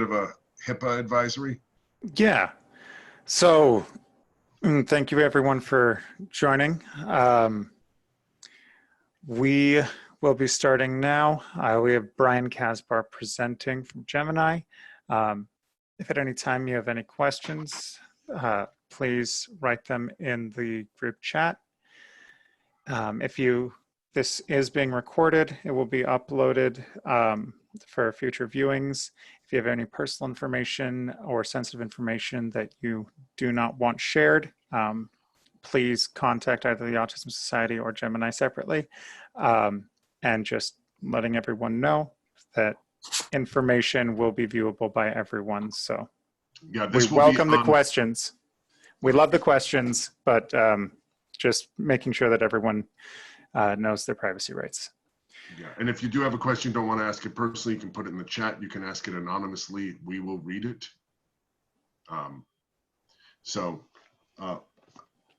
of a HIPAA advisory? Yeah. So thank you everyone for joining. We will be starting now. We have Brian Kaspar presenting from Gemini. If at any time you have any questions, please write them in the group chat. This is being recorded, it will be uploaded for future viewings. If you have any personal information or sensitive information that you do not want shared, please contact either the Autism Society or Gemini separately. And just letting everyone know that information will be viewable by everyone. So yeah, we welcome the questions. We love the questions, but just making sure that everyone knows their privacy rights. Yeah, and if you do have a question, don't want to ask it personally, you can put it in the chat. You can ask it anonymously. We will read it.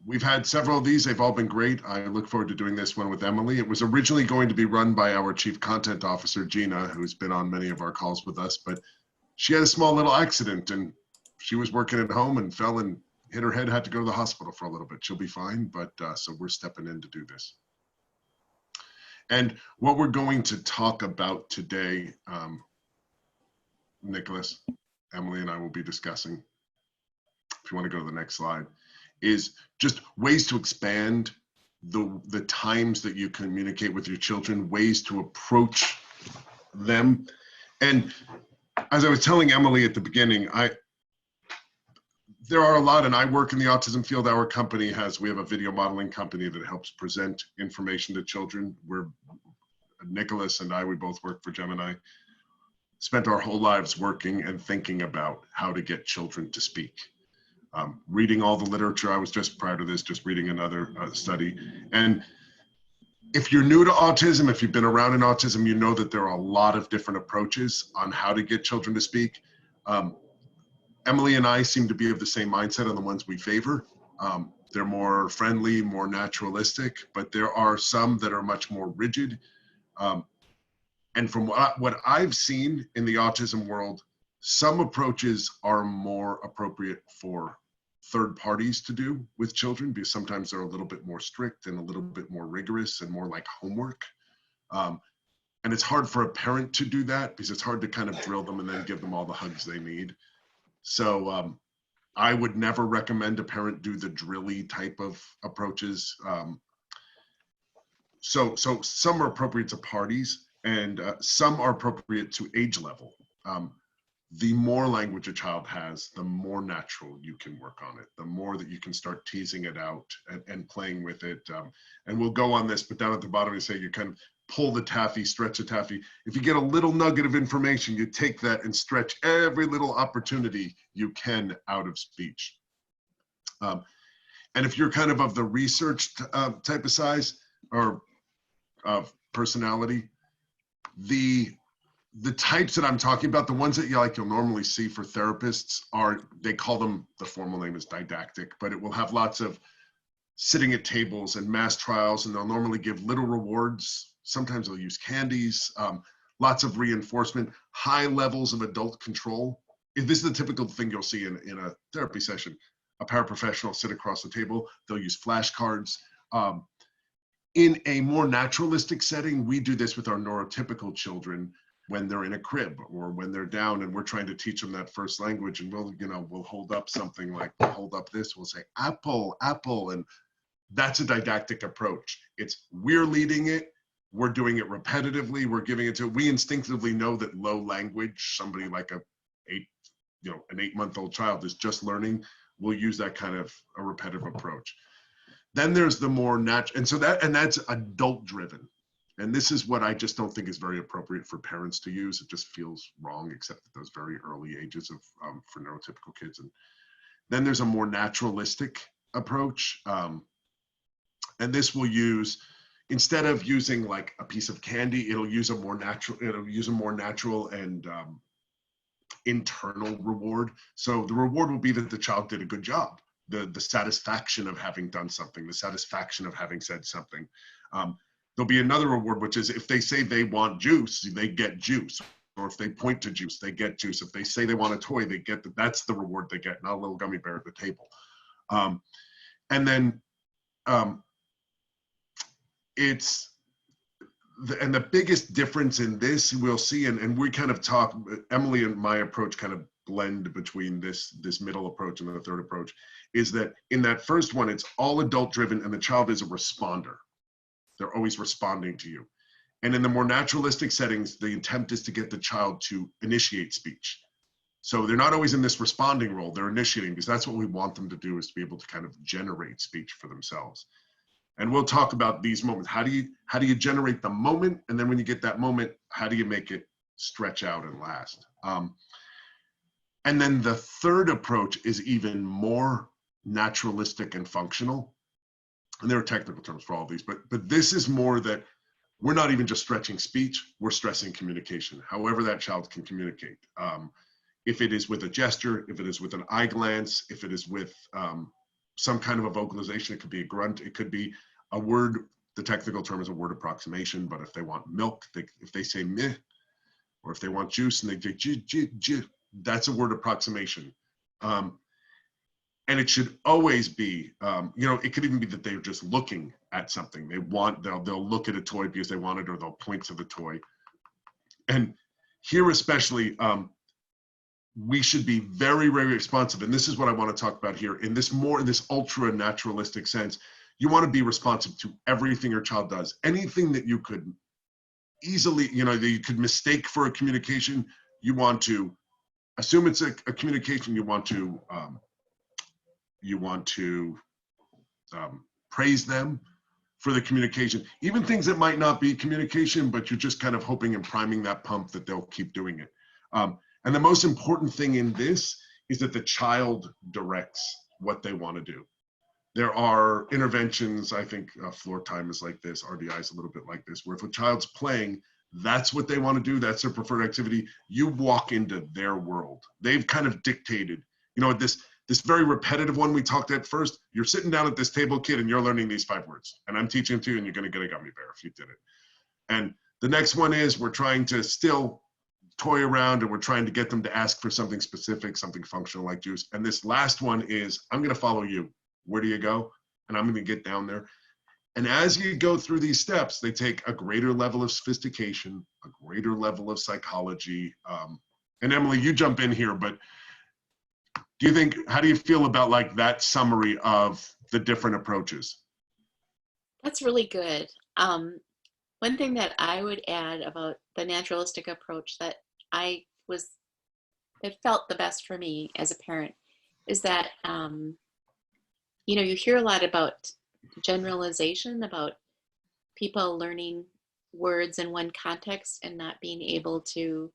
We've had several of these. They've all been great. I look forward to doing this one with Emily. It was originally going to be run by our Chief Content Officer, Gina, who's been on many of our calls with us, but she had a small little accident and she was working at home and fell and hit her head, had to go to the hospital for a little bit. She'll be fine, but so we're stepping in to do this. And what we're going to talk about today, Nicholas, Emily, and I will be discussing, if you want to go to the next slide, is just ways to expand the times that you communicate with your children, ways to approach them. And as I was telling Emily at the beginning, there are a lot, and I work in the autism field. Our company we have a video modeling company that helps present information to children. Nicholas and I, we both work for Gemini, spent our whole lives working and thinking about how to get children to speak. Reading all the literature. I was just prior to this, just reading another study. And if you're new to autism, if you've been around in autism, you know that there are a lot of different approaches on how to get children to speak. Emily and I seem to be of the same mindset on the ones we favor. They're more friendly, more naturalistic, but there are some that are much more rigid. And from what I've seen in the autism world, some approaches are more appropriate for third parties to do with children because sometimes they're a little bit more strict and a little bit more rigorous and more like homework. And it's hard for a parent to do that because it's hard to kind of drill them and then give them all the hugs they need. So I would never recommend a parent do the drilly type of approaches. So some are appropriate to parties and some are appropriate to age level. The more language a child has, the more natural you can work on it, the more that you can start teasing it out and playing with it. And we'll go on this, but down at the bottom, we say you can pull the taffy, stretch the taffy. If you get a little nugget of information, you take that and stretch every little opportunity you can out of speech. And if you're kind of the research type of size or personality, the types that I'm talking about, the ones that you'll normally see for therapists they call them, the formal name is didactic, but it will have lots of sitting at tables and mass trials, and they'll normally give little rewards. Sometimes they'll use candies, lots of reinforcement, high levels of adult control. This is the typical thing you'll see in a therapy session. A paraprofessional sit across the table, they'll use flashcards. In a more naturalistic setting, we do this with our neurotypical children when they're in a crib or when they're down and we're trying to teach them that first language, and we'll hold up something like, we'll hold up this, we'll say apple, apple, and that's a didactic approach. We're leading it, we're doing it repetitively, we're giving it we instinctively know that low language, somebody like an 8-month-old child is just learning, will use that kind of a repetitive approach. Then there's the more natural, and that's adult driven. And this is what I just don't think is very appropriate for parents to use. It just feels wrong, except at those very early ages for neurotypical kids. And then there's a more naturalistic approach. And this will use, instead of using like a piece of candy, it'll use a more natural and internal reward. So the reward will be that the child did a good job. The satisfaction of having done something, the satisfaction of having said something. There'll be another reward, which is if they say they want juice, they get juice. or if they point to juice, they get juice. If they say they want a toy, they get that's the reward they get, not a little gummy bear at the table. And then and the biggest difference in this we'll see, and we kind of talk, Emily and my approach kind of blend between this middle approach and the third approach, is that in that first one, it's all adult driven and the child is a responder. They're always responding to you. And in the more naturalistic settings, the attempt is to get the child to initiate speech. So they're not always in this responding role, they're initiating, because that's what we want them to do, is to be able to kind of generate speech for themselves. And we'll talk about these moments. How do you generate the moment? And then when you get that moment, how do you make it stretch out and last? And then the third approach is even more naturalistic and functional. And there are technical terms for all of these, but this is more that we're not even just stretching speech, we're stressing communication, however that child can communicate. If it is with a gesture, if it is with an eye glance, if it is with some kind of a vocalization, it could be a grunt, it could be a word. The technical term is a word approximation, but if they want milk, if they say meh, or if they want juice and they say j, that's a word approximation. And it should always be, it could even be that they're just looking at something. They'll look at a toy because they want it, or they'll point to the toy. And here especially, we should be very, very responsive. And this is what I want to talk about here. In this ultra naturalistic sense, you want to be responsive to everything your child does. Anything that you could easily, that you could mistake for a communication, you want to assume it's a communication. You want to praise them for the communication, even things that might not be communication, but you're just kind of hoping and priming that pump that they'll keep doing it. And the most important thing in this is that the child directs what they want to do. There are interventions, I think floor time is like this, RDI is a little bit like this, where if a child's playing, that's what they want to do, that's their preferred activity, you walk into their world. They've kind of dictated, this very repetitive one we talked at first, you're sitting down at this table, kid, and you're learning these 5 words. And I'm teaching them to you, and you're going to get a gummy bear if you did it. And the next one is we're trying to still toy around, and we're trying to get them to ask for something specific, something functional like juice. And this last one is, I'm going to follow you. Where do you go? And I'm going to get down there. And as you go through these steps, they take a greater level of sophistication, a greater level of psychology. And Emily, you jump in here, but how do you feel about like that summary of the different approaches? That's really good. One thing that I would add about the naturalistic approach that felt the best for me as a parent is that, you hear a lot about generalization, about people learning words in one context and not being able to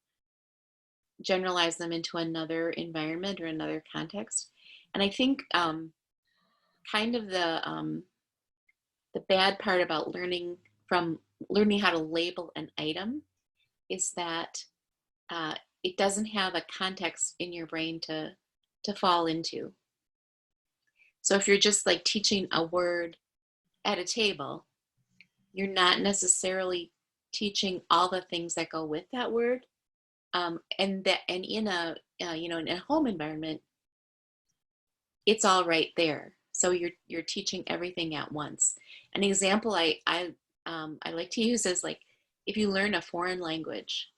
generalize them into another environment or another context. And I think kind of the bad part about learning how to label an item is that it doesn't have a context in your brain to fall into. So if you're just like teaching a word at a table, you're not necessarily teaching all the things that go with that word. And in a in a home environment, it's all right there. So you're teaching everything at once. An example I like to use is like if you learn a foreign language,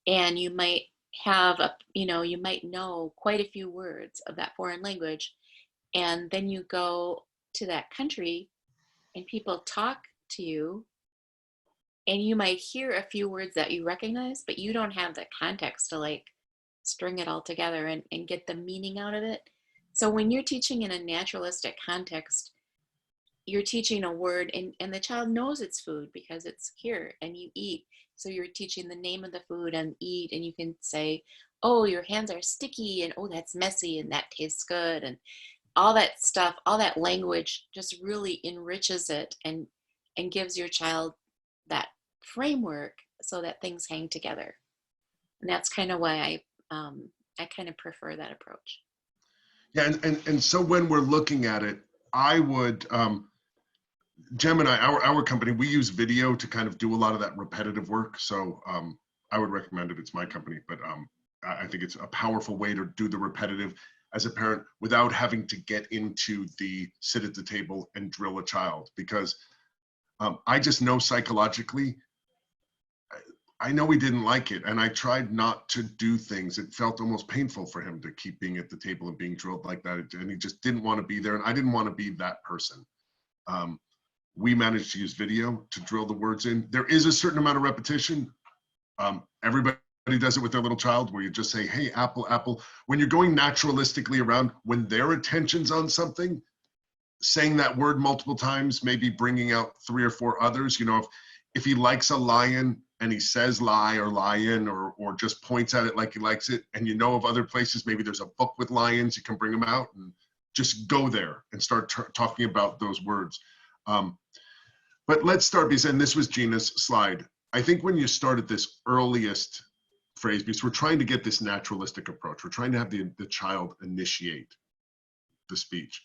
and you might have you might know quite a few words of that foreign language, and then you go to that country and people talk to you, and you might hear a few words that you recognize, but you don't have the context to like string it all together and get the meaning out of it. So when you're teaching in a naturalistic context, you're teaching a word and the child knows it's food because it's here and you eat. So you're teaching the name of the food and eat, and you can say, oh, your hands are sticky, and oh, that's messy, and that tastes good. And all that stuff, all that language just really enriches it and gives your child that framework so that things hang together. And that's kind of why I kind of prefer that approach. Yeah, and so when we're looking at it, I would, Gem and I, our company, we use video to kind of do a lot of that repetitive work. So I would recommend it. It's my company, but I think it's a powerful way to do the repetitive as a parent without having to get into the sit at the table and drill a child, because I just know psychologically, I know he didn't like it, and I tried not to do things. It felt almost painful for him to keep being at the table and being drilled like that, and he just didn't want to be there, and I didn't want to be that person. We managed to use video to drill the words in. There is a certain amount of repetition. Everybody does it with their little child, where you just say, hey, apple, apple. When you're going naturalistically around, when their attention's on something, saying that word multiple times, maybe bringing out 3 or 4 others. You know, if he likes a lion and he says lie or lion, or just points at it like he likes it, and you know of other places, maybe there's a book with lions, you can bring them out and just go there and start talking about those words. But let's start, because, and this was Gina's slide, I think when you start at this earliest phrase, because we're trying to get this naturalistic approach, we're trying to have the child initiate the speech.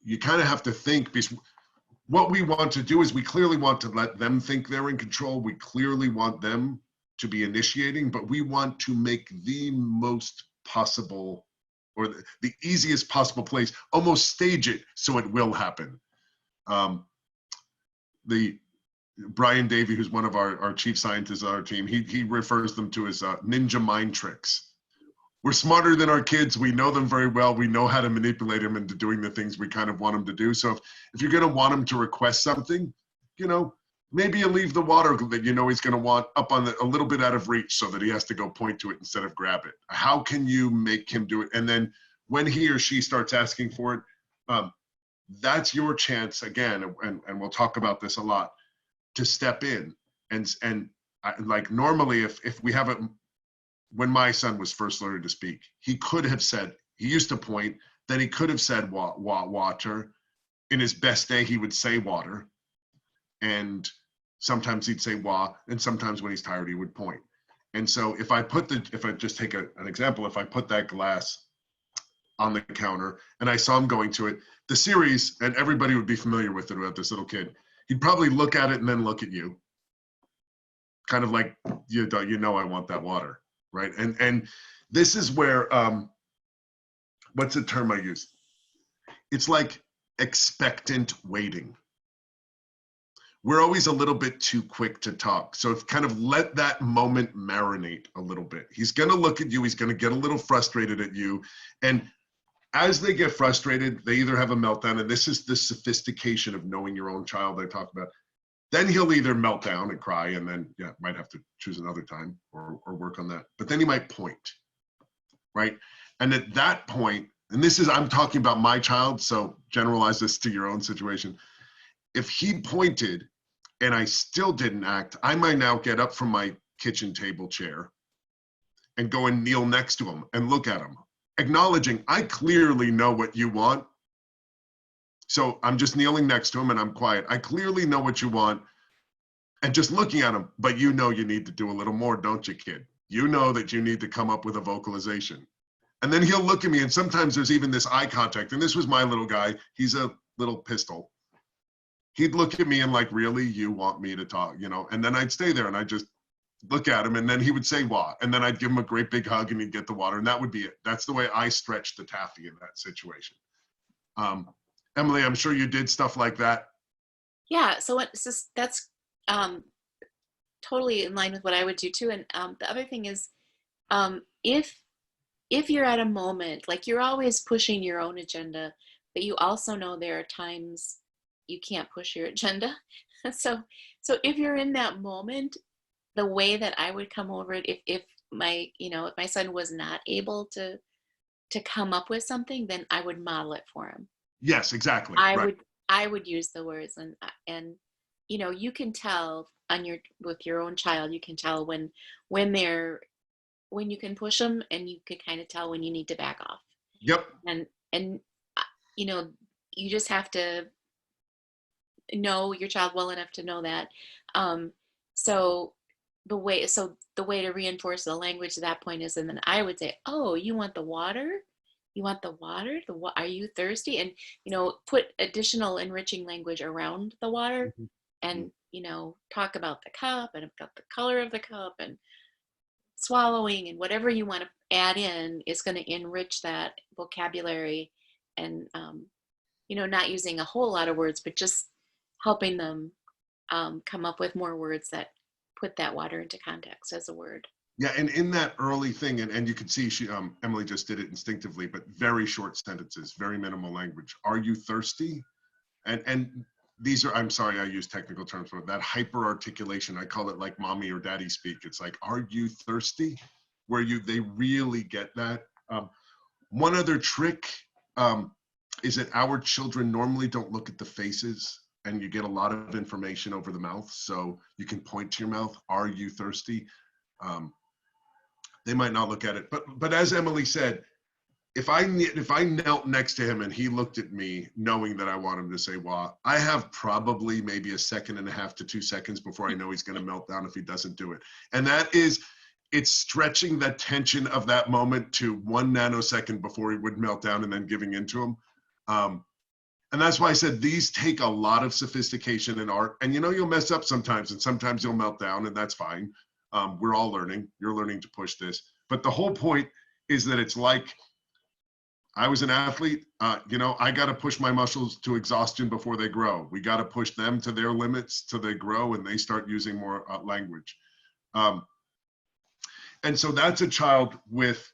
You kind of have to think, because what we want to do is we clearly want to let them think they're in control. We clearly want them to be initiating, but we want to make the most possible, or the easiest possible place, almost stage it so it will happen. The Brian Davey, who's one of our chief scientists on our team, he refers them to as ninja mind tricks. We're smarter than our kids. We know them very well. We know how to manipulate them into doing the things we kind of want them to do. So if you're going to want them to request something, you know, maybe you leave the water that you know he's going to want up on a little bit out of reach, so that he has to go point to it instead of grab it. How can you make him do it? And then when he or she starts asking for it, that's your chance again, and we'll talk about this a lot, to step in. And like normally, if we have it, when my son was first learning to speak, he could have said, he used to point, then he could have said water. In his best day, he would say water. And sometimes he'd say wa, and sometimes when he's tired, he would point. And so if I just take an example, if I put that glass on the counter and I saw him going to it, the series, and everybody would be familiar with it about this little kid, he'd probably look at it and then look at you. Kind of like, you know, I want that water. Right. And this is where, what's the term I use? It's like expectant waiting. We're always a little bit too quick to talk. So kind of let that moment marinate a little bit. He's going to look at you. He's going to get a little frustrated at you. And as they get frustrated, they either have a meltdown, and this is the sophistication of knowing your own child I talked about. Then he'll either melt down and cry, and then might have to choose another time or work on that. But then he might point, right? And at that point, and this is, I'm talking about my child, so generalize this to your own situation. If he pointed and I still didn't act, I might now get up from my kitchen table chair and go and kneel next to him and look at him, acknowledging I clearly know what you want. So I'm just kneeling next to him and I'm quiet. I clearly know what you want, and just looking at him, but you know you need to do a little more, don't you, kid? You know that you need to come up with a vocalization. And then he'll look at me, and sometimes there's even this eye contact. And this was my little guy. He's a little pistol. He'd look at me and like, really, you want me to talk, you know? And then I'd stay there and I'd just look at him, and then he would say, "Wah," and then I'd give him a great big hug and he'd get the water, and that would be it. That's the way I stretched the taffy in that situation. Emily, I'm sure you did stuff like that. Yeah, so that's totally in line with what I would do too. And the other thing is, if you're at a moment, like you're always pushing your own agenda, but you also know there are times you can't push your agenda. So if you're in that moment, the way that I would come over it, if my son was not able to come up with something, then I would model it for him. Yes, exactly. I would use the words, and you know, you can tell with your own child, you can tell when you can push them, and you can kind of tell when you need to back off. Yep. And you know, you just have to know your child well enough to know that. So the way to reinforce the language at that point is, and then I would say, "Oh, you want the water? You want the water? Are you thirsty?" And, you know, put additional enriching language around the water. Mm-hmm. And, talk about the cup and about the color of the cup and swallowing and whatever you want to add in is going to enrich that vocabulary and, not using a whole lot of words, but just helping them come up with more words that put that water into context as a word. Yeah, and in that early thing, and you can see Emily just did it instinctively, but very short sentences, very minimal language. Are you thirsty? And these are, I'm sorry, I use technical terms, but that hyper articulation, I call it like mommy or daddy speak. It's like, are you thirsty? Where they really get that. One other trick is that our children normally don't look at the faces, and you get a lot of information over the mouth. So you can point to your mouth, are you thirsty? They might not look at it, but as Emily said, if I knelt next to him and he looked at me knowing that I want him to say wah, I have probably maybe 1.5 to 2 seconds before I know he's going to melt down if he doesn't do it. And it's stretching the tension of that moment to 1 nanosecond before he would melt down and then giving into him. And that's why I said these take a lot of sophistication and art. And you'll mess up sometimes, and sometimes you'll melt down, and that's fine. We're all learning. You're learning to push this. But the whole point is that it's like, I was an athlete, I got to push my muscles to exhaustion before they grow. We got to push them to their limits till they grow and they start using more language. And so that's a child with,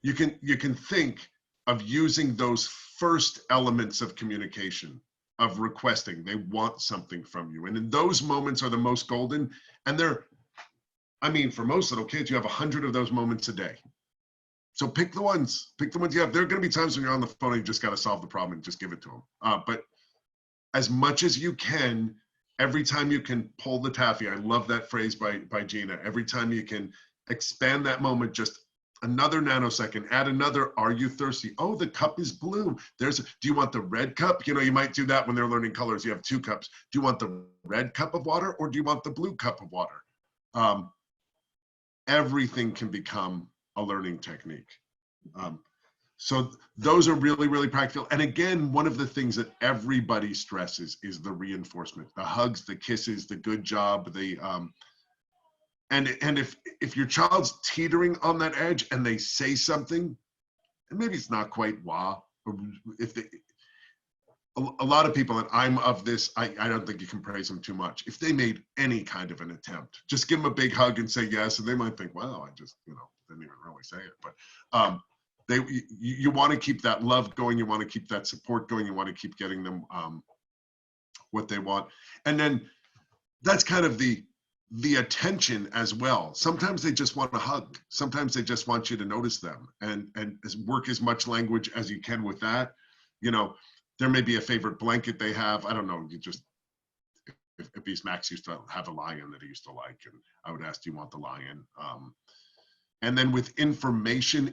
you can think of using those first elements of communication, of requesting. They want something from you. And in those moments are the most golden. And for most little kids, you have 100 of those moments a day. So pick the ones you have. There are going to be times when you're on the phone and you just got to solve the problem and just give it to them. But as much as you can, every time you can pull the taffy, I love that phrase by Gina, every time you can expand that moment just another nanosecond, add another, are you thirsty? Oh, the cup is blue. Do you want the red cup? You might do that when they're learning colors. You have 2 cups. Do you want the red cup of water or do you want the blue cup of water? Everything can become a learning technique. So those are really, really practical. And again, one of the things that everybody stresses is the reinforcement, the hugs, the kisses, the good job, and if your child's teetering on that edge and they say something, and maybe it's not quite wah, or a lot of people, and I'm of this, I don't think you can praise them too much. If they made any kind of an attempt, just give them a big hug and say yes, and they might think, well, I just, didn't even really say it. But you want to keep that love going, you want to keep that support going, you want to keep getting them what they want. And then that's kind of the attention as well. Sometimes they just want a hug. Sometimes they just want you to notice them and work as much language as you can with that. There may be a favorite blanket they have. I don't know. If Max used to have a lion that he used to like, and I would ask, do you want the lion? And then with information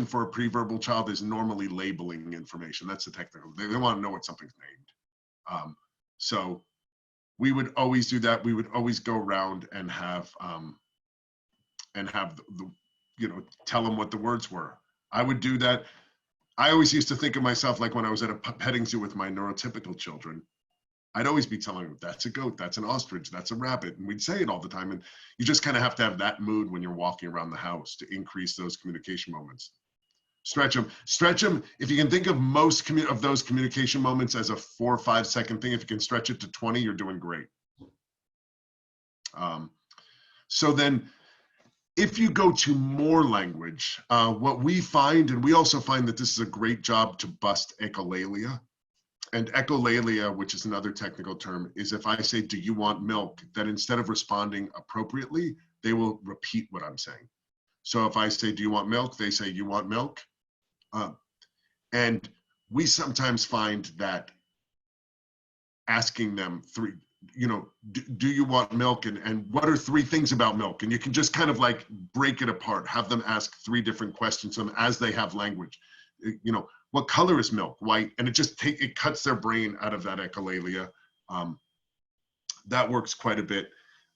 for a pre-verbal child is normally labeling information. That's the technical. They want to know what something's named. So we would always do that. We would always go around and have tell them what the words were. I would do that. I always used to think of myself like when I was at a petting zoo with my neurotypical children, I'd always be telling them, that's a goat, that's an ostrich, that's a rabbit. And we'd say it all the time. And you just kind of have to have that mood when you're walking around the house to increase those communication moments. Stretch them. If you can think of most of those communication moments as a 4 or 5 second thing, if you can stretch it to 20, you're doing great. So then if you go to more language, what we find, and we also find that this is a great job to bust echolalia. And echolalia, which is another technical term, is if I say, do you want milk? That instead of responding appropriately, they will repeat what I'm saying. So if I say, do you want milk? They say, you want milk? And we sometimes find that asking them do you want milk? And what are 3 things about milk? And you can just kind of like break it apart, have them ask 3 different questions to them as they have language. What color is milk? White. And it cuts their brain out of that echolalia. That works quite a bit.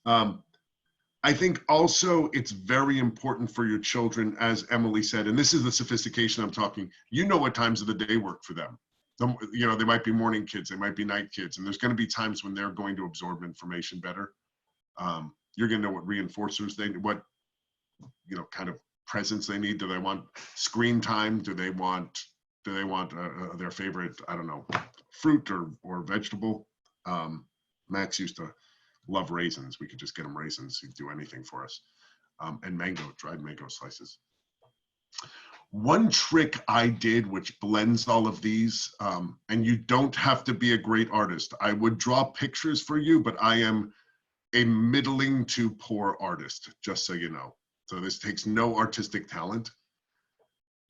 I think also it's very important for your children, as Emily said, and this is the sophistication I'm talking, what times of the day work for them. They might be morning kids, they might be night kids, and there's going to be times when they're going to absorb information better. You're going to know what reinforcers what kind of presence they need. Do they want screen time? Do they want their favorite, I don't know, fruit or vegetable? Max used to love raisins. We could just get him raisins. He'd do anything for us. And dried mango slices. One trick I did, which blends all of these, and you don't have to be a great artist. I would draw pictures for you, but I am a middling to poor artist, just so you know. So this takes no artistic talent.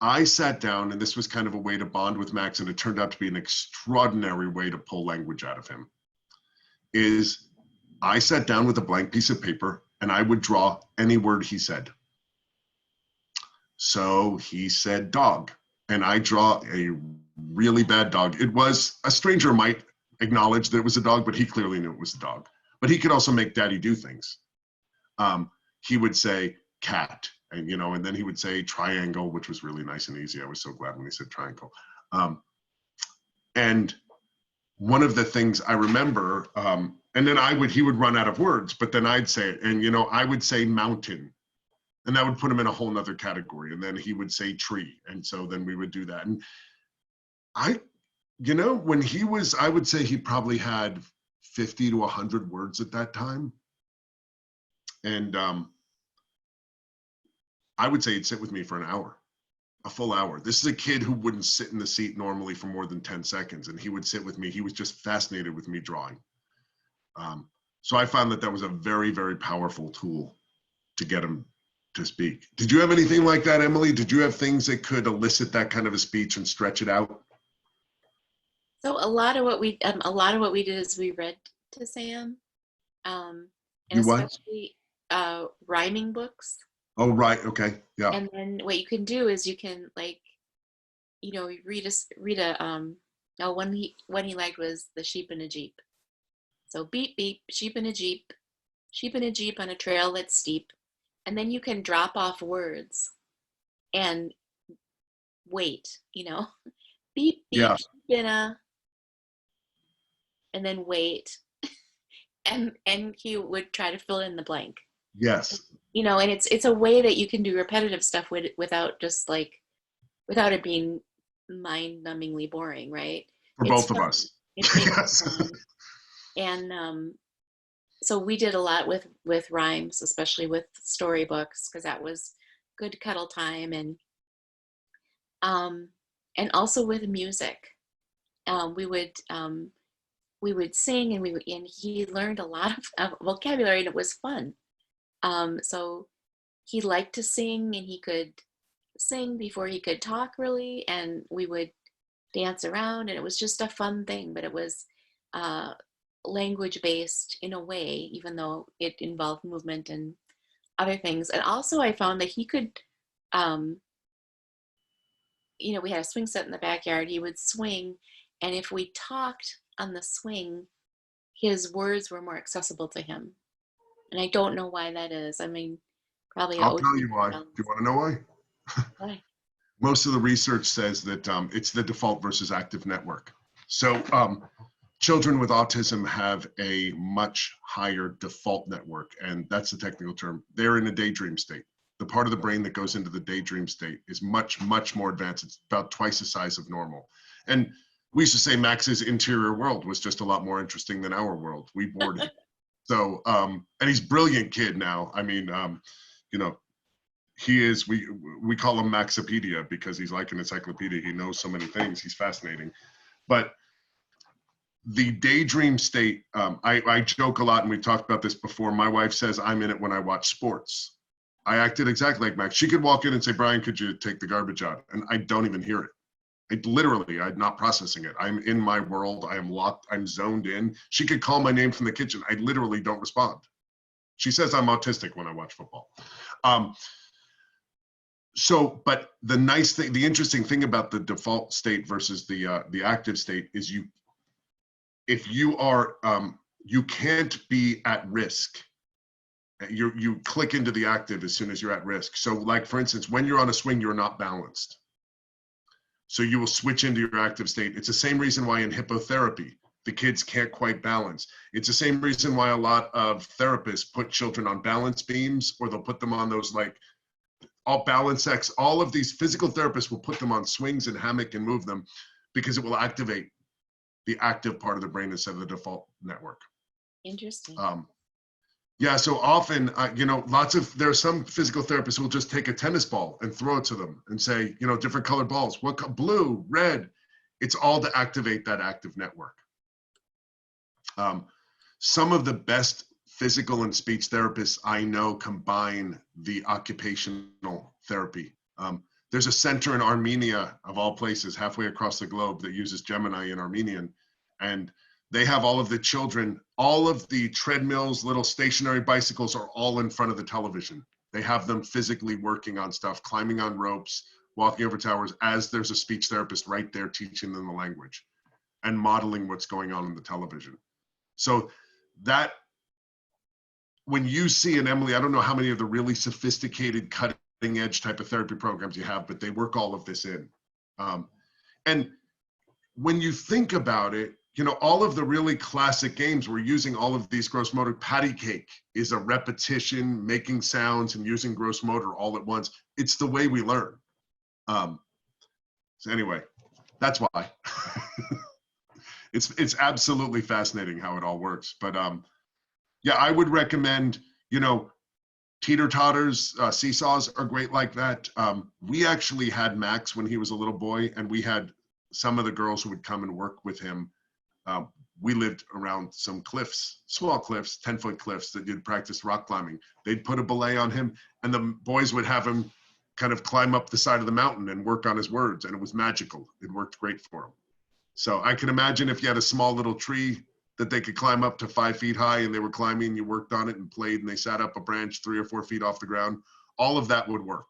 I sat down, and this was kind of a way to bond with Max, and it turned out to be an extraordinary way to pull language out of him. I sat down with a blank piece of paper, and I would draw any word he said. So he said dog, and I draw a really bad dog. It was, a stranger might acknowledge that it was a dog, but he clearly knew it was a dog. But he could also make daddy do things. He would say cat, and then he would say triangle, which was really nice and easy. I was so glad when he said triangle. And one of the things I remember, and then he would run out of words, but then I'd say it, and I would say mountain. And that would put him in a whole nother category. And then he would say tree. And so then we would do that. And when he was, I would say he probably had 50 to 100 words at that time. And I would say he'd sit with me for an hour, a full hour. This is a kid who wouldn't sit in the seat normally for more than 10 seconds. And he would sit with me. He was just fascinated with me drawing. So I found that was a very, very powerful tool to get him to speak. Did you have anything like that, Emily? Did you have things that could elicit that kind of a speech and stretch it out? So a lot of what we did is we read to Sam, and especially rhyming books. Oh, right. Okay. Yeah. And then what you can do is you can one he liked was the sheep in a Jeep. So beep beep, sheep in a Jeep on a trail that's steep. And then you can drop off words and wait, beep, beep, yeah. and then wait. and he would try to fill in the blank. Yes. And it's a way that you can do repetitive stuff without it being mind-numbingly boring, right? For both of us. Yes. And so we did a lot with rhymes, especially with storybooks, because that was good cuddle time, and also with music. We would sing, and he learned a lot of vocabulary, and it was fun. So he liked to sing, and he could sing before he could talk, really, and we would dance around, and it was just a fun thing. But it was language based in a way, even though it involved movement and other things. And also I found that he could, we had a swing set in the backyard. He would swing, and if we talked on the swing, his words were more accessible to him. And I don't know why that is. I mean, probably I'll tell you why. Do you want to know why? Why? Most of the research says that it's the default versus active network. So children with autism have a much higher default network, and that's the technical term. They're in a daydream state. The part of the brain that goes into the daydream state is much, much more advanced. It's about twice the size of normal. And we used to say Max's interior world was just a lot more interesting than our world. We bored him. So, and he's a brilliant kid now. I mean, he is, we call him Maxipedia because he's like an encyclopedia. He knows so many things. He's fascinating. But the daydream state, I joke a lot, and we've talked about this before. My wife says I'm in it when I watch sports. I acted exactly like Max. She could walk in and say, Brian, could you take the garbage out? And I don't even hear it. I'm not processing it. I'm in my world. I am locked. I'm zoned in. She could call my name from the kitchen. I literally don't respond. She says I'm autistic when I watch football. But the interesting thing about the default state versus the active state is if you are, you can't be at risk. You click into the active as soon as you're at risk. So like, for instance, when you're on a swing, you're not balanced. So you will switch into your active state. It's the same reason why in hippotherapy, the kids can't quite balance. It's the same reason why a lot of therapists put children on balance beams, or they'll put them on those like all balance X. All of these physical therapists will put them on swings and hammock and move them because it will activate the active part of the brain instead of the default network. Interesting. Yeah, so often, there are some physical therapists who will just take a tennis ball and throw it to them and say, different colored balls, blue, red. It's all to activate that active network. Some of the best physical and speech therapists I know combine the occupational therapy. There's a center in Armenia, of all places, halfway across the globe, that uses Gemiini in Armenian. And they have all of the children, all of the treadmills, little stationary bicycles are all in front of the television. They have them physically working on stuff, climbing on ropes, walking over towers, as there's a speech therapist right there teaching them the language and modeling what's going on the television. So that, when you see an Emily, I don't know how many of the really sophisticated cutting edge type of therapy programs you have, but they work all of this in. And when you think about it, all of the really classic games, we're using all of these gross motor. Patty cake is a repetition, making sounds and using gross motor all at once. It's the way we learn. So anyway, that's why. It's absolutely fascinating how it all works. But yeah, I would recommend, teeter-totters, seesaws are great like that. We actually had Max when he was a little boy, and we had some of the girls who would come and work with him. We lived around some cliffs, small cliffs, 10-foot cliffs that you'd practice rock climbing. They'd put a belay on him, and the boys would have him kind of climb up the side of the mountain and work on his words, and it was magical. It worked great for him. So I can imagine if you had a small little tree that they could climb up to 5 feet high, and they were climbing, you worked on it and played, and they sat up a branch 3 or 4 feet off the ground, all of that would work.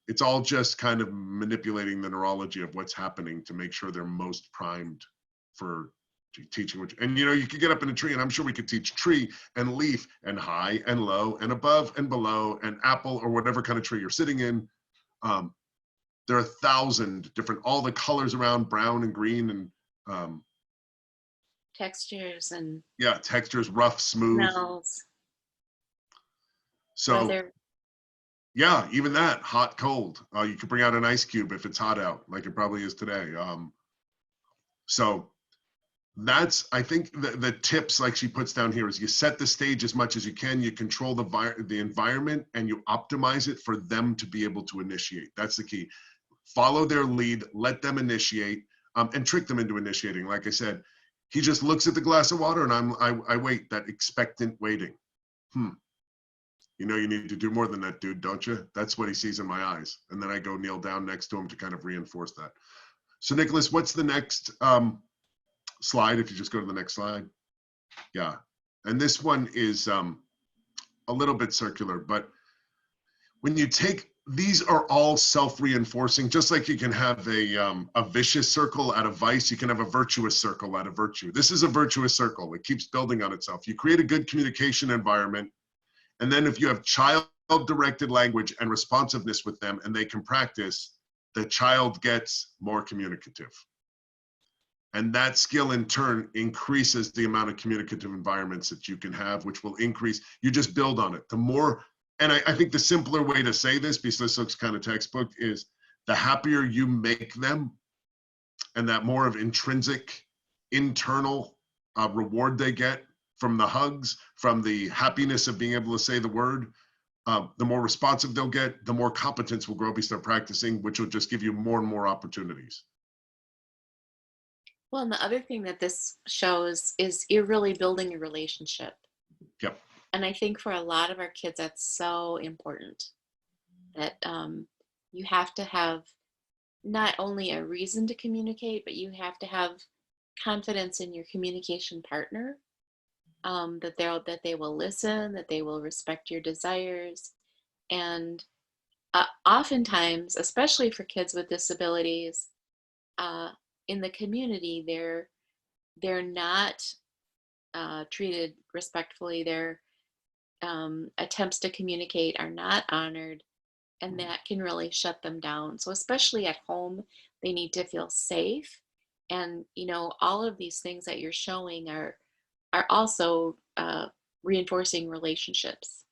It's all just kind of manipulating the neurology of what's happening to make sure they're most primed for teaching. And you could get up in a tree, and I'm sure we could teach tree and leaf and high and low and above and below and apple or whatever kind of tree you're sitting in. There are 1,000 different, all the colors around, brown and green, and textures and textures, rough, smooth. smells. So weather. Yeah, even that, hot, cold. You could bring out an ice cube if it's hot out, like it probably is today. So that's, I think the tips, like she puts down here, is you set the stage as much as you can, you control the environment, and you optimize it for them to be able to initiate. That's the key. Follow their lead, let them initiate, and trick them into initiating. Like I said, he just looks at the glass of water, and I wait, that expectant waiting. You need to do more than that, dude, don't you? That's what he sees in my eyes. And then I go kneel down next to him to kind of reinforce that. So Nicholas, what's the next slide? If you just go to the next slide. Yeah. And this one is a little bit circular, but when you take, these are all self-reinforcing, just like you can have a vicious circle out of vice, you can have a virtuous circle out of virtue. This is a virtuous circle. It keeps building on itself. You create a good communication environment, and then if you have child-directed language and responsiveness with them and they can practice, the child gets more communicative. And that skill in turn increases the amount of communicative environments that you can have, which will increase, you just build on it. The more, and I think the simpler way to say this, because this looks kind of textbook, is the happier you make them and that more of intrinsic, internal reward they get from the hugs, from the happiness of being able to say the word, the more responsive they'll get, the more competence will grow because they're practicing, which will just give you more and more opportunities. Well, and the other thing that this shows is you're really building a relationship. Yep. And I think for a lot of our kids, that's so important, that you have to have not only a reason to communicate, but you have to have confidence in your communication partner, that they will listen, that they will respect your desires. And oftentimes, especially for kids with disabilities, in the community, they're not treated respectfully. Their attempts to communicate are not honored. and that can really shut them down. So especially at home, they need to feel safe. And all of these things that you're showing are also reinforcing relationships.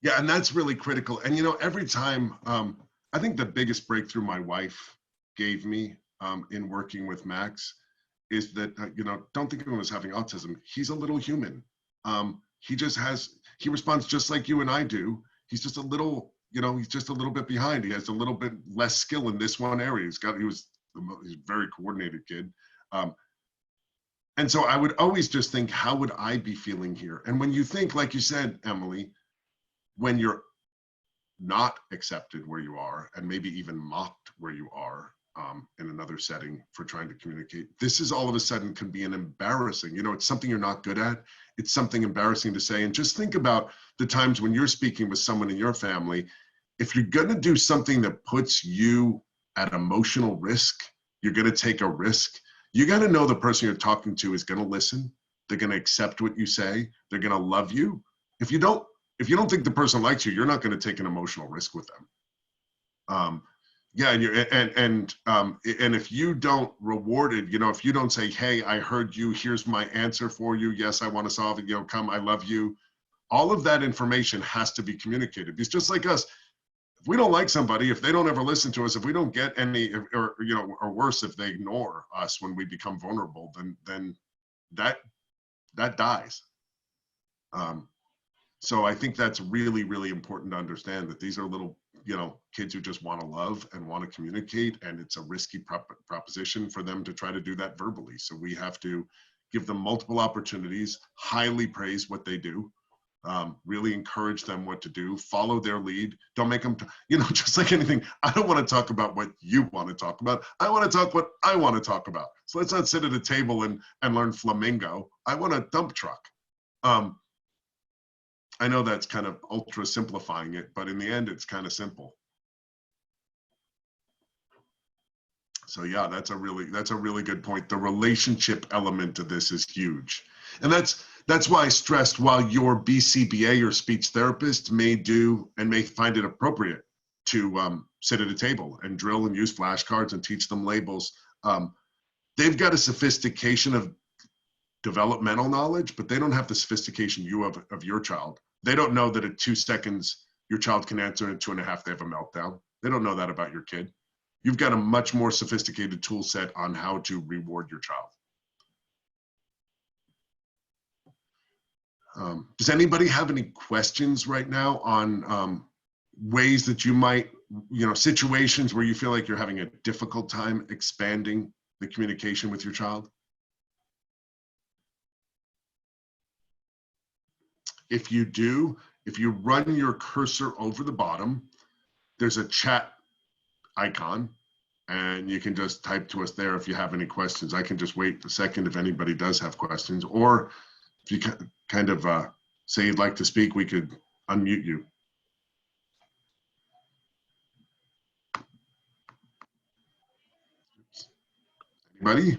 Yeah, and that's really critical. And every time, I think the biggest breakthrough my wife gave me in working with Max is that don't think of him as having autism. He's a little human. He responds just like you and I do. He's just a little, he's just a little bit behind. He has a little bit less skill in this one area. He's a very coordinated kid. And so I would always just think, how would I be feeling here? And when you think, like you said, Emily, when you're not accepted where you are and maybe even mocked where you are in another setting for trying to communicate, this is all of a sudden can be an embarrassing, it's something you're not good at. It's something embarrassing to say. And just think about the times when you're speaking with someone in your family. If you're going to do something that puts you at emotional risk, you're going to take a risk. You got to know the person you're talking to is going to listen. They're going to accept what you say. They're going to love you. If you don't think the person likes you, you're not going to take an emotional risk with them. Yeah, and if you don't reward it, if you don't say, "Hey, I heard you. Here's my answer for you. Yes, I want to solve it. Come. I love you." All of that information has to be communicated. Because just like us, if we don't like somebody, if they don't ever listen to us, if we don't get any, or worse, if they ignore us when we become vulnerable, then that dies. So I think that's really, really important to understand that these are little, kids who just want to love and want to communicate, and it's a risky proposition for them to try to do that verbally. So we have to give them multiple opportunities, highly praise what they do, really encourage them what to do, follow their lead. Don't make them, just like anything, I don't want to talk about what you want to talk about. I want to talk what I want to talk about. So let's not sit at a table and learn flamingo. I want a dump truck. I know that's kind of ultra simplifying it, but in the end, it's kind of simple. So yeah, that's a really good point. The relationship element of this is huge. And that's why I stressed, while your BCBA or speech therapist may find it appropriate to sit at a table and drill and use flashcards and teach them labels. They've got a sophistication of developmental knowledge, but they don't have the sophistication you have of your child. They don't know that at 2 seconds, your child can answer, and 2.5, they have a meltdown. They don't know that about your kid. You've got a much more sophisticated tool set on how to reward your child. Does anybody have any questions right now on ways that you might, situations where you feel like you're having a difficult time expanding the communication with your child? If you do, if you run your cursor over the bottom, there's a chat icon, and you can just type to us there if you have any questions. I can just wait a second if anybody does have questions, or if you kind of say you'd like to speak, we could unmute you. Anybody?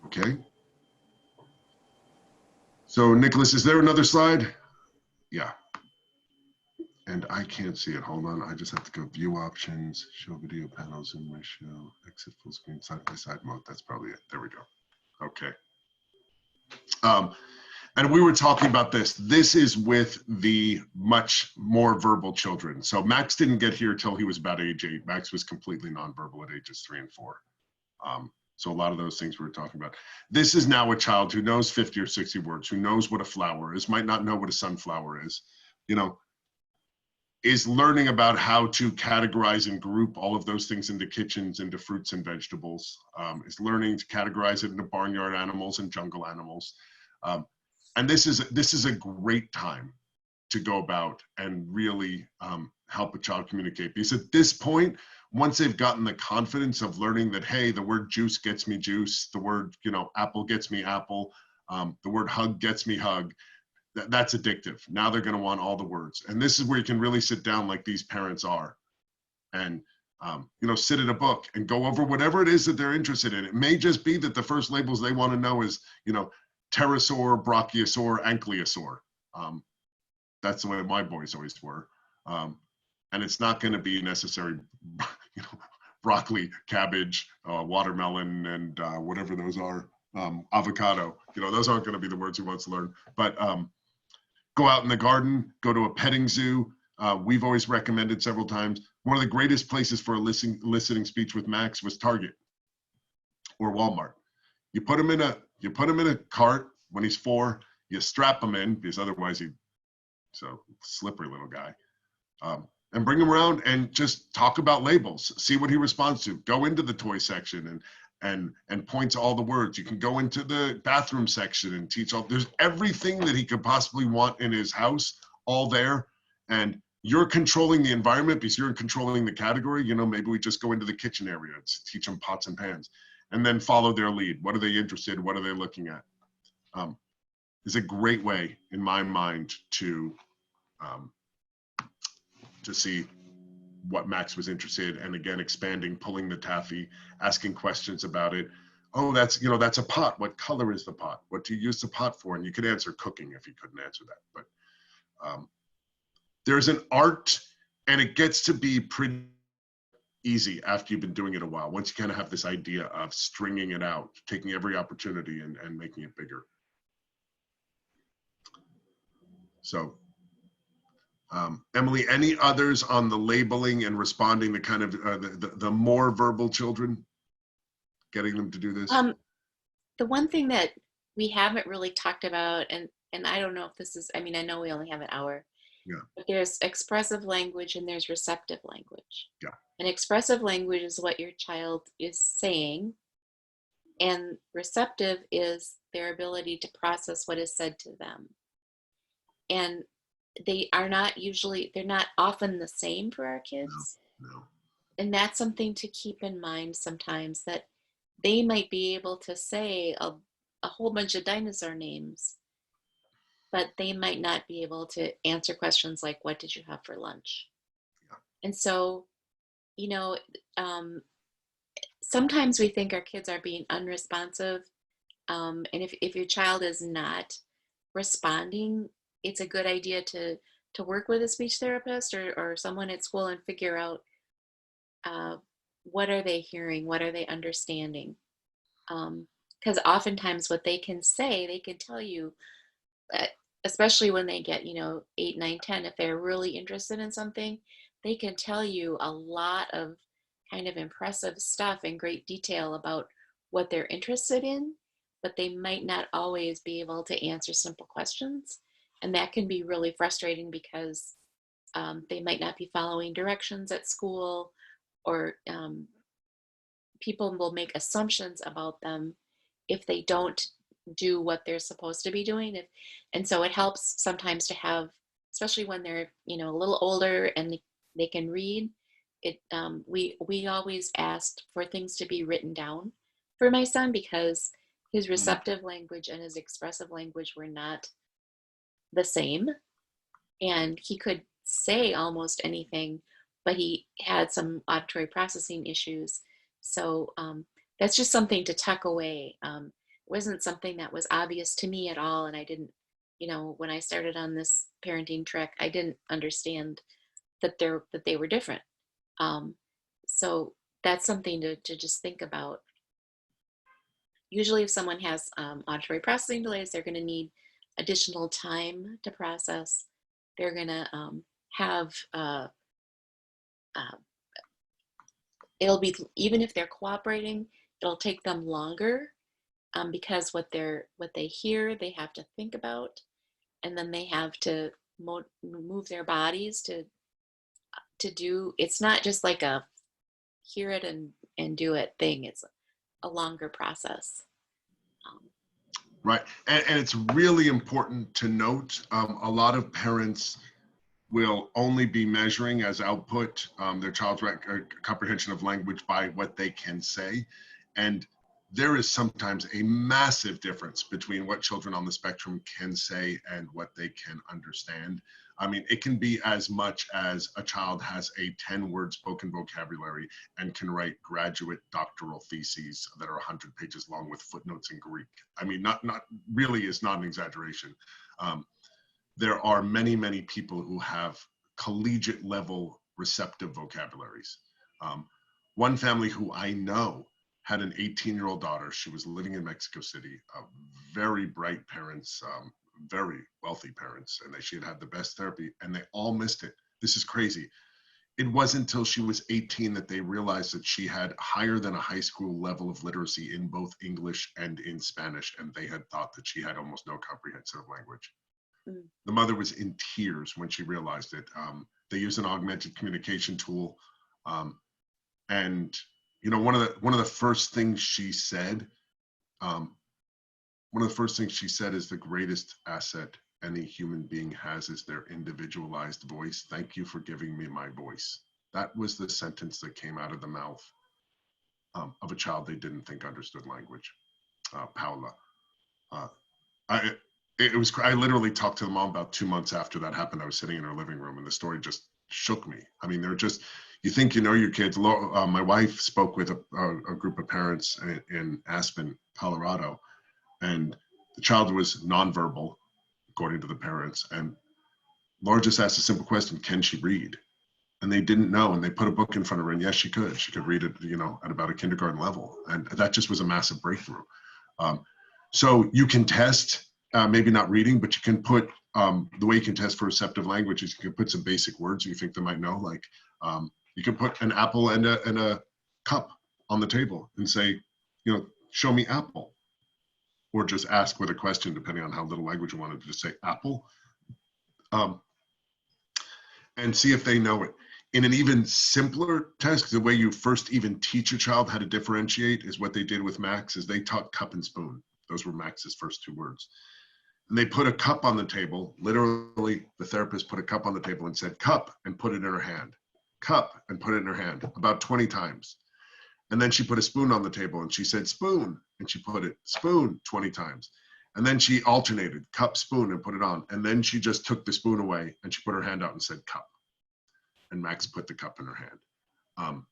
Okay. So Nicholas, is there another slide? Yeah. And I can't see it. Hold on. I just have to go view options, show video panels, zoom ratio, exit full screen, side by side mode. That's probably it. There we go. Okay. And we were talking about this. This is with the much more verbal children. So Max didn't get here till he was about age 8. Max was completely nonverbal at ages 3 and 4. So a lot of those things we were talking about. This is now a child who knows 50 or 60 words, who knows what a flower is, might not know what a sunflower is, is learning about how to categorize and group all of those things into kitchens, into fruits and vegetables, is learning to categorize it into barnyard animals and jungle animals. And this is a great time to go about and really help a child communicate. Because at this point, once they've gotten the confidence of learning that, hey, the word juice gets me juice, the word, apple gets me apple, the word hug gets me hug, that's addictive. Now they're going to want all the words. And this is where you can really sit down like these parents are and sit at a book and go over whatever it is that they're interested in. It may just be that the first labels they want to know is, pterosaur, brachiosaur, ankylosaur. That's the way my boys always were. And it's not going to be necessary, broccoli, cabbage, watermelon, and whatever those are, avocado. Those aren't going to be the words he wants to learn. But go out in the garden, go to a petting zoo. We've always recommended several times. One of the greatest places for eliciting speech with Max was Target or Walmart. You put him in a cart when he's 4. You strap him in because otherwise he's a slippery little guy. And bring him around and just talk about labels. See what he responds to. Go into the toy section and point to all the words. You can go into the bathroom section and teach all. There's everything that he could possibly want in his house, all there. And you're controlling the environment because you're controlling the category. Maybe we just go into the kitchen area and teach them pots and pans, and then follow their lead. What are they interested in? What are they looking at? Is a great way, in my mind, to see what Max was interested in, and again, expanding, pulling the taffy, asking questions about it. Oh, that's a pot. What color is the pot? What do you use the pot for? And you could answer cooking if you couldn't answer that. But there's an art, and it gets to be pretty easy after you've been doing it a while. Once you kind of have this idea of stringing it out, taking every opportunity and making it bigger. So. Emily, any others on the labeling and responding to kind of the more verbal children, getting them to do this? The one thing that we haven't really talked about, and I don't know if this is, I know we only have an hour. Yeah. But there's expressive language and there's receptive language. Yeah. And expressive language is what your child is saying, and receptive is their ability to process what is said to them. And they're not often the same for our kids. No. And that's something to keep in mind sometimes, that they might be able to say a whole bunch of dinosaur names, but they might not be able to answer questions like, what did you have for lunch? Yeah. And so, sometimes we think our kids are being unresponsive. And if your child is not responding, it's a good idea to work with a speech therapist or someone at school and figure out what are they hearing, what are they understanding, because oftentimes what they can say, they can tell you, especially when they get 8, 9, 10, if they're really interested in something, they can tell you a lot of kind of impressive stuff in great detail about what they're interested in, but they might not always be able to answer simple questions. And that can be really frustrating because they might not be following directions at school, or people will make assumptions about them if they don't do what they're supposed to be doing. And so it helps sometimes to have, especially when they're a little older and they can read it. We always asked for things to be written down for my son, because his receptive language and his expressive language were not the same, and he could say almost anything, but he had some auditory processing issues. So that's just something to tuck away. It wasn't something that was obvious to me at all, and I didn't, when I started on this parenting trek, I didn't understand that they were different. So that's something to just think about. Usually, if someone has auditory processing delays, they're going to need additional time to process. They're going to have it'll be, even if they're cooperating, it'll take them longer because what they hear, they have to think about, and then they have to move their bodies to do. It's not just like a hear it and do it thing. It's a longer process. Right, and it's really important to note, a lot of parents will only be measuring as output their child's comprehension of language by what they can say. And there is sometimes a massive difference between what children on the spectrum can say and what they can understand. I mean, it can be as much as a child has a 10-word spoken vocabulary and can write graduate doctoral theses that are 100 pages long with footnotes in Greek. I mean, not really is not an exaggeration. There are many, many people who have collegiate level receptive vocabularies. One family who I know had an 18-year-old daughter. She was living in Mexico City, very bright parents, very wealthy parents, and she had had the best therapy, and they all missed it. This is crazy. It wasn't until she was 18 that they realized that she had higher than a high school level of literacy in both English and in Spanish, and they had thought that she had almost no comprehensive language. Mm. The mother was in tears when she realized it. They use an augmented communication tool, and you know, one of the first things she said, is the greatest asset any human being has is their individualized voice. Thank you for giving me my voice. That was the sentence that came out of the mouth of a child they didn't think understood language. Paula. I literally talked to the mom about 2 months after that happened. I was sitting in her living room and the story just shook me. I mean, they're just, you think you know your kids. My wife spoke with a group of parents in Aspen, Colorado, and the child was nonverbal, according to the parents. And Laura just asked a simple question: can she read? And they didn't know. And they put a book in front of her, and yes, she could. She could read it, you know, at about a kindergarten level. And that just was a massive breakthrough. So you can test, maybe not reading, but you can put, the way you can test for receptive language is you can put some basic words you think they might know, like you can put an apple and a cup on the table and say, you know, show me apple. Or just ask with a question, depending on how little language you wanted to just say apple. And see if they know it. In an even simpler test, the way you first even teach a child how to differentiate is what they did with Max, is they taught cup and spoon. Those were Max's first 2 words. And they put a cup on the table. Literally, the therapist put a cup on the table and said, cup, and put it in her hand. Cup, and put it in her hand, about 20 times. And then she put a spoon on the table and she said, spoon, and she put it, spoon, 20 times. And then she alternated, cup, spoon, and put it on. And then she just took the spoon away and she put her hand out and said, cup. And Max put the cup in her hand.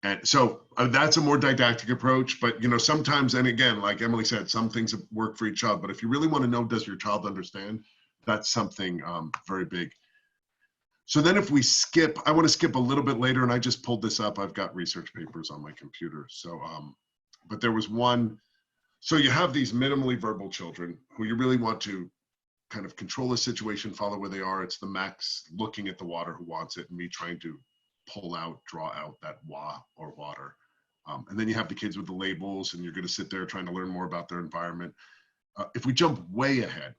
And so that's a more didactic approach, but you know, sometimes, and again, like Emily said, some things work for each child, but if you really want to know, does your child understand? That's something very big. So then if we skip, I want to skip a little bit later, and I just pulled this up. I've got research papers on my computer. So, but there was one, so you have these minimally verbal children who you really want to kind of control the situation, follow where they are. It's the Max looking at the water who wants it, and me trying to pull out, draw out that wa or water. And then you have the kids with the labels, and you're going to sit there trying to learn more about their environment. If we jump way ahead,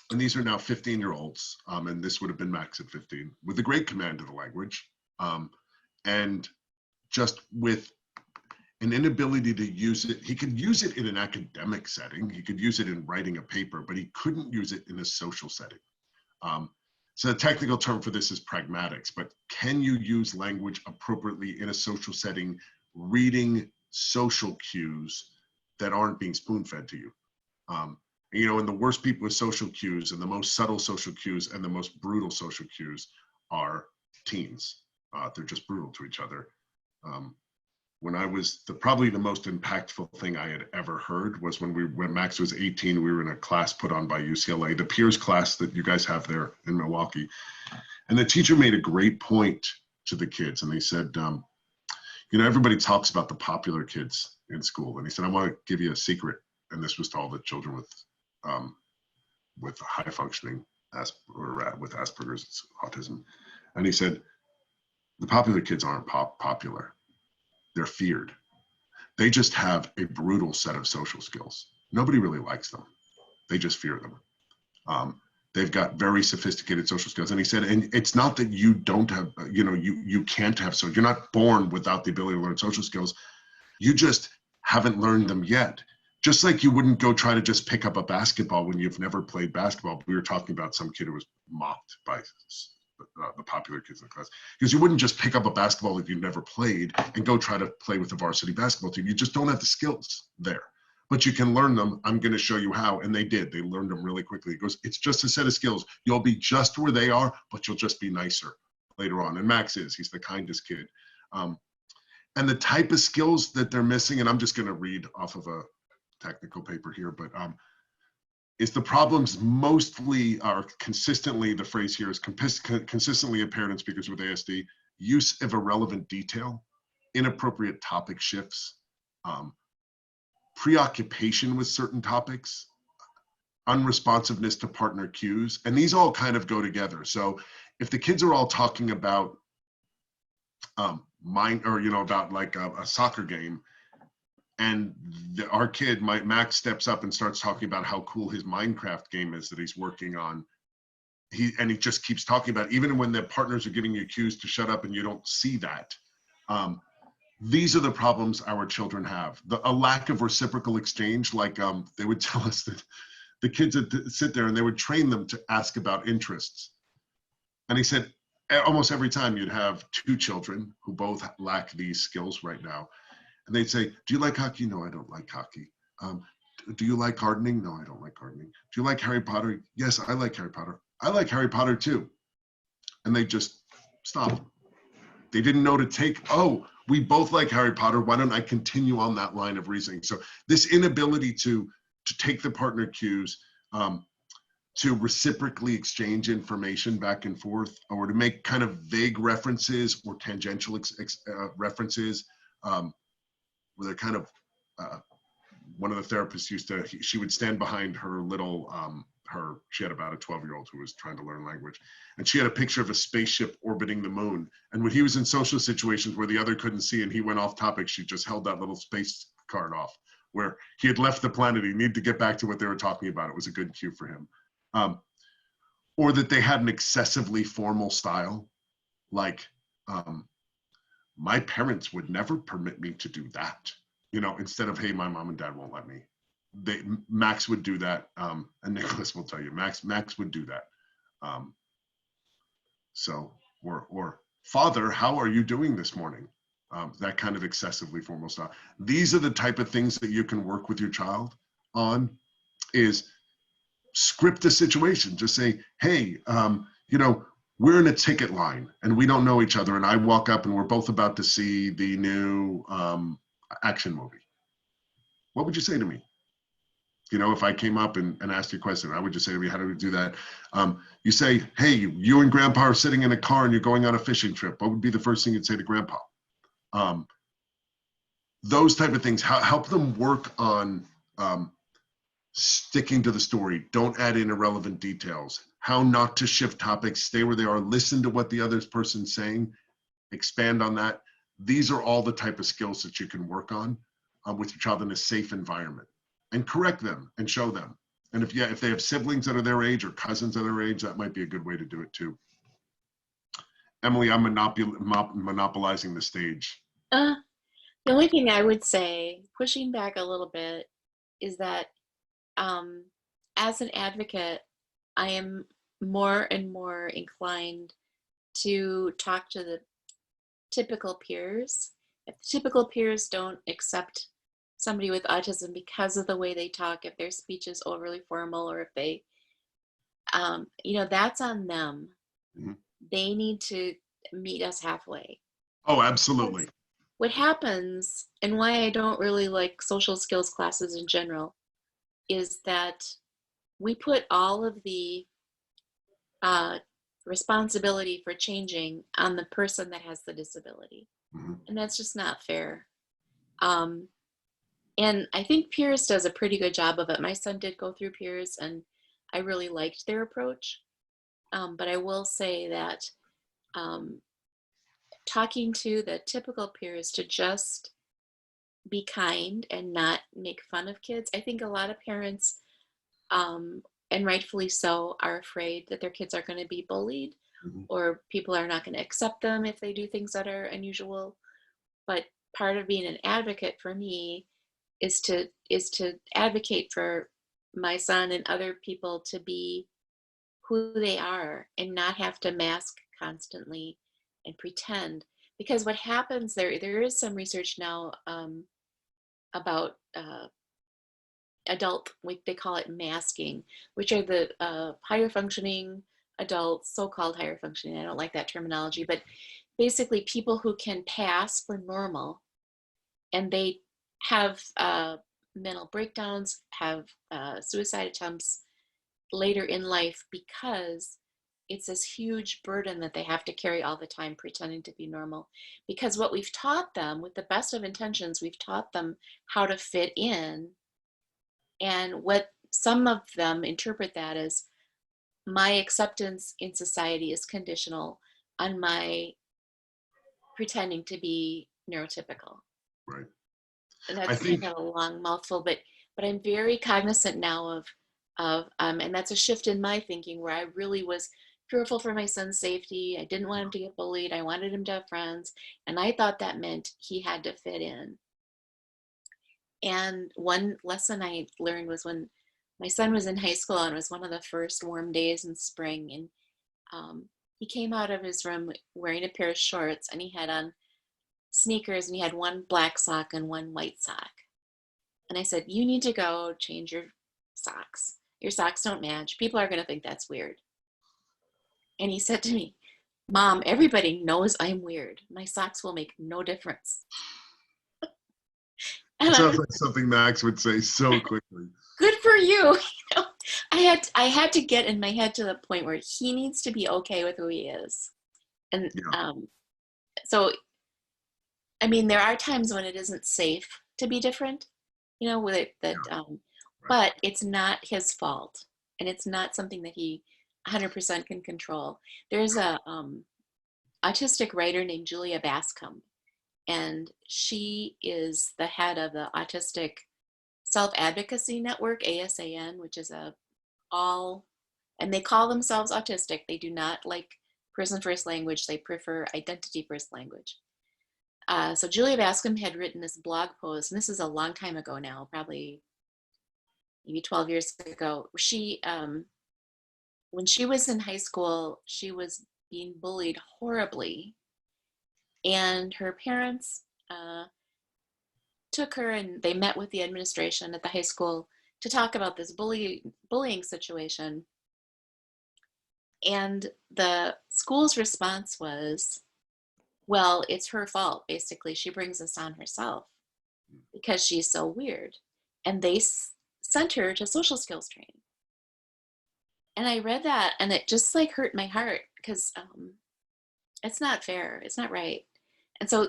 and these are now 15-year-olds, and this would have been Max at 15, with a great command of the language, and just with an inability to use it. He could use it in an academic setting. He could use it in writing a paper, but he couldn't use it in a social setting. So the technical term for this is pragmatics, but can you use language appropriately in a social setting, reading social cues that aren't being spoon-fed to you? You know, and the worst people with social cues and the most subtle social cues and the most brutal social cues are teens. They're just brutal to each other. When I was, probably the most impactful thing I had ever heard was when Max was 18, we were in a class put on by UCLA, the peers class that you guys have there in Milwaukee. And the teacher made a great point to the kids. And they said, you know, everybody talks about the popular kids in school. And he said, I want to give you a secret. And this was to all the children with high functioning with Asperger's autism. And he said, the popular kids aren't popular. They're feared. They just have a brutal set of social skills. Nobody really likes them. They just fear them. They've got very sophisticated social skills. And he said, and it's not that you don't have, you know, you can't have, so you're not born without the ability to learn social skills. You just haven't learned them yet. Just like you wouldn't go try to just pick up a basketball when you've never played basketball. We were talking about some kid who was mocked by the popular kids in the class, because you wouldn't just pick up a basketball that you never played and go try to play with the varsity basketball team. You just don't have the skills there, but you can learn them. I'm going to show you how. And they did. They learned them really quickly. It goes, it's just a set of skills. You'll be just where they are, but you'll just be nicer later on. And Max he's the kindest kid. And the type of skills that they're missing, and I'm just going to read off of a technical paper here, but is the problems mostly are consistently, the phrase here is consistently apparent in speakers with ASD, use of irrelevant detail, inappropriate topic shifts, preoccupation with certain topics, unresponsiveness to partner cues, and these all kind of go together. So if the kids are all talking about about like a soccer game, and our kid, Max, steps up and starts talking about how cool his Minecraft game is that he's working on. He just keeps talking about it, even when the partners are giving you cues to shut up and you don't see that. These are the problems our children have. A lack of reciprocal exchange, like they would tell us that the kids would sit there and they would train them to ask about interests. And he said, almost every time you'd have two children who both lack these skills right now. And they'd say, do you like hockey? No, I don't like hockey. Do you like gardening? No, I don't like gardening. Do you like Harry Potter? Yes, I like Harry Potter. I like Harry Potter too. And they just stopped. They didn't know to take, oh, we both like Harry Potter. Why don't I continue on that line of reasoning? So this inability to take the partner cues, to reciprocally exchange information back and forth, or to make kind of vague references or tangential references, where they're kind of, one of the therapists she would stand behind her little, she had about a 12-year-old who was trying to learn language. And she had a picture of a spaceship orbiting the moon. And when he was in social situations where the other couldn't see and he went off topic, she just held that little space card off where he had left the planet. He needed to get back to what they were talking about. It was a good cue for him. Or that they had an excessively formal style, like, my parents would never permit me to do that, instead of, hey, my mom and dad won't let me. Max would do that, and Nicholas will tell you, Max would do that. Or Father, how are you doing this morning? That kind of excessively formal style. These are the type of things that you can work with your child on, is script the situation. Just say, hey, we're in a ticket line and we don't know each other, and I walk up and we're both about to see the new action movie. What would you say to me? If I came up and asked you a question, I would just say to me, how do we do that? You say, hey, you and Grandpa are sitting in a car and you're going on a fishing trip. What would be the first thing you'd say to Grandpa? Those type of things, help them work on sticking to the story. Don't add in irrelevant details. How not to shift topics, stay where they are, listen to what the other person's saying, expand on that. These are all the type of skills that you can work on with your child in a safe environment, and correct them and show them. And if they have siblings that are their age or cousins that are their age, that might be a good way to do it too. Emily, I'm monopolizing the stage. The only thing I would say, pushing back a little bit, is that as an advocate, I am more and more inclined to talk to the typical peers. If the typical peers don't accept somebody with autism because of the way they talk, if their speech is overly formal, or if they, that's on them. Mm-hmm. They need to meet us halfway. Oh, absolutely. What happens, and why I don't really like social skills classes in general, is that we put all of the responsibility for changing on the person that has the disability. Mm-hmm. And that's just not fair. And I think Peers does a pretty good job of it. My son did go through Peers, and I really liked their approach. But I will say that talking to the typical peers to just be kind and not make fun of kids. I think a lot of parents, and rightfully so, are afraid that their kids are going to be bullied, mm-hmm. or people are not going to accept them if they do things that are unusual. But part of being an advocate for me is to advocate for my son and other people to be who they are and not have to mask constantly and pretend. Because what happens there is some research now about adult, they call it masking, which are the higher functioning adults, so-called higher functioning. I don't like that terminology, but basically people who can pass for normal, and they have mental breakdowns, have suicide attempts later in life because it's this huge burden that they have to carry all the time pretending to be normal. Because what we've taught them, with the best of intentions, we've taught them how to fit in. And what some of them interpret that as, my acceptance in society is conditional on my pretending to be neurotypical. Right. And I that's think, kind of a long mouthful, but I'm very cognizant now of and that's a shift in my thinking, where I really was fearful for my son's safety. I didn't want him to get bullied. I wanted him to have friends, and I thought that meant he had to fit in. And one lesson I learned was when my son was in high school, and it was one of the first warm days in spring, and he came out of his room wearing a pair of shorts, and he had on sneakers, and he had one black sock and one white sock. And I said, you need to go change your socks. Your socks don't match. People are going to think that's weird. And he said to me, Mom, everybody knows I'm weird. My socks will make no difference. And sounds like something Max would say so quickly. Good for you. I had to get in my head to the point where he needs to be okay with who he is. And Yeah. so, I mean, there are times when it isn't safe to be different, with it, that, Right. but it's not his fault, and it's not something that he 100% can control. There's a autistic writer named Julia Bascom, and she is the head of the Autistic Self-Advocacy Network, ASAN, which is and they call themselves autistic. They do not like person first language. They prefer identity first language. So Julia Bascom had written this blog post, and this is a long time ago now, probably maybe 12 years ago. She, when she was in high school, she was being bullied horribly, and her parents took her, and they met with the administration at the high school to talk about this bullying situation. And the school's response was, well, it's her fault. Basically, she brings this on herself because she's so weird. And they sent her to social skills training. And I read that, and it just like hurt my heart, because it's not fair. It's not right. And so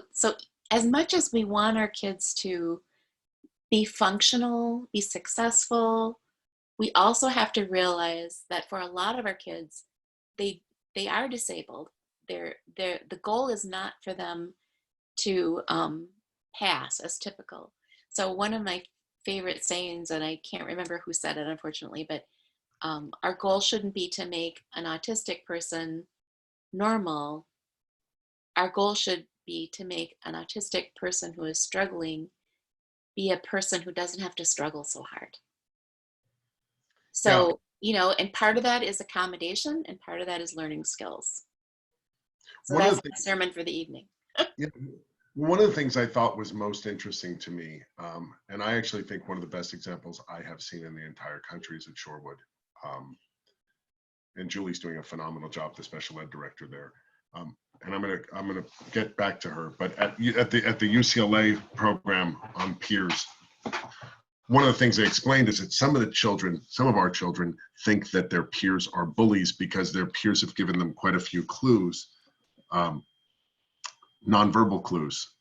as much as we want our kids to be functional, be successful, we also have to realize that for a lot of our kids, they are disabled. The goal is not for them to pass as typical. So one of my favorite sayings, and I can't remember who said it, unfortunately, but our goal shouldn't be to make an autistic person normal. Our goal should be to make an autistic person who is struggling be a person who doesn't have to struggle so hard. So, and part of that is accommodation, and part of that is learning skills. So One of that's the the sermon for the evening. Yeah, one of the things I thought was most interesting to me, and I actually think one of the best examples I have seen in the entire country is at Shorewood. And Julie's doing a phenomenal job, the special ed director there. And I'm gonna get back to her, but at the UCLA program on peers, one of the things they explained is that some of our children think that their peers are bullies because their peers have given them quite a few clues, nonverbal clues,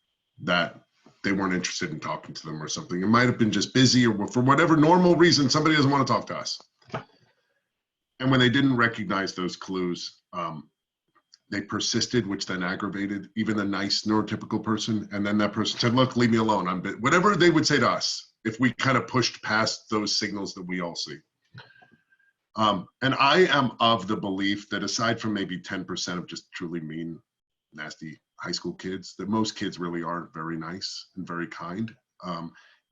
that they weren't interested in talking to them or something. It might have been just busy, or for whatever normal reason, somebody doesn't want to talk to us. And when they didn't recognize those clues, they persisted, which then aggravated even the nice neurotypical person. And then that person said, look, leave me alone. Whatever they would say to us, if we kind of pushed past those signals that we all see. And I am of the belief that aside from maybe 10% of just truly mean, nasty high school kids, that most kids really are very nice and very kind.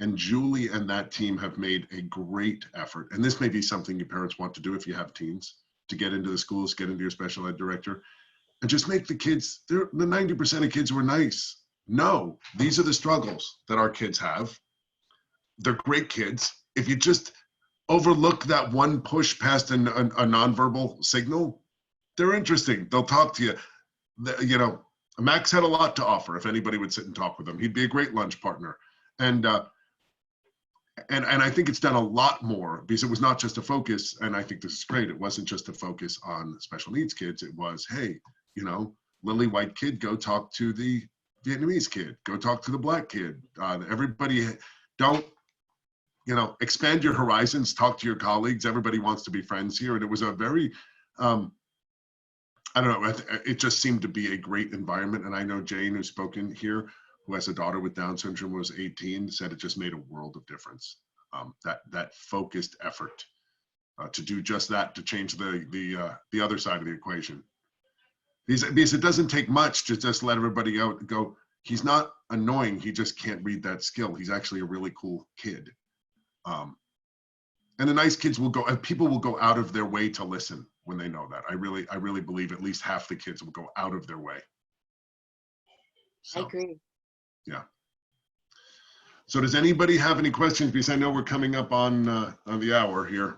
And Julie and that team have made a great effort. And this may be something you parents want to do if you have teens, to get into the schools, get into your special ed director, and just make the kids, the 90% of kids were nice. No, these are the struggles that our kids have. They're great kids. If you just overlook that one push past a nonverbal signal, they're interesting. They'll talk to you. You know, Max had a lot to offer. If anybody would sit and talk with him, he'd be a great lunch partner. And I think it's done a lot more because it was not just a focus. And I think this is great. It wasn't just a focus on special needs kids. It was, hey, you know, lily white kid, go talk to the Vietnamese kid. Go talk to the black kid. Everybody, don't, you know, expand your horizons. Talk to your colleagues. Everybody wants to be friends here. And it was a very, I don't know, it just seemed to be a great environment. And I know Jane, who's spoken here, who has a daughter with Down syndrome, was 18, said it just made a world of difference. That focused effort to do just that, to change the other side of the equation. Because it doesn't take much to just let everybody out go, he's not annoying, he just can't read that skill. He's actually a really cool kid. And the nice kids will go, and people will go out of their way to listen when they know that. I really believe at least half the kids will go out of their way. So, I agree. yeah. So does anybody have any questions? Because I know we're coming up on the hour here.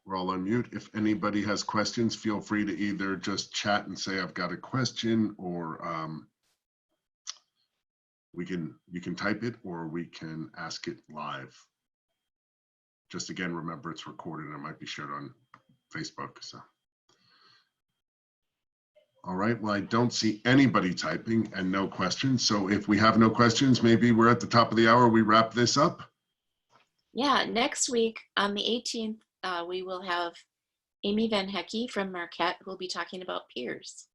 We're all on mute. If anybody has questions, feel free to either just chat and say, I've got a question, or you can type it, or we can ask it live. Just again, remember it's recorded and it might be shared on Facebook. So. All right, well, I don't see anybody typing and no questions. So if we have no questions, maybe we're at the top of the hour, we wrap this up. Yeah, next week on the 18th, we will have Amy Van Hecke from Marquette, who will be talking about peers.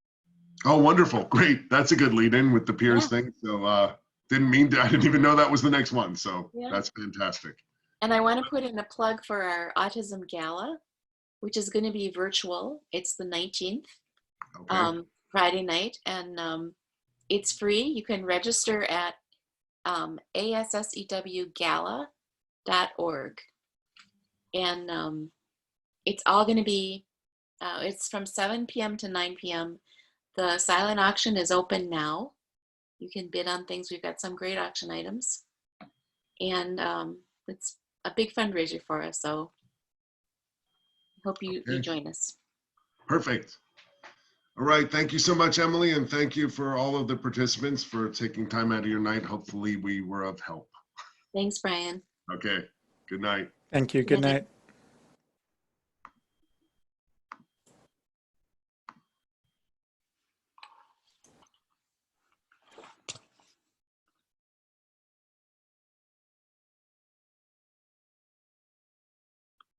Oh, wonderful. Great. That's a good lead in with the peers thing. So I didn't even know that was the next one. So that's fantastic. And I want to put in a plug for our Autism Gala, which is going to be virtual. It's the 19th, Friday night, and it's free. You can register at ASSEWgala.org. And it's all going to be, it's from 7 p.m. to 9 p.m. The silent auction is open now. You can bid on things. We've got some great auction items. And it's a big fundraiser for us. So I hope you join us. Perfect. All right. Thank you so much, Emily. And thank you for all of the participants for taking time out of your night. Hopefully we were of help. Thanks, Brian. Okay. Good night. Thank you. Good night.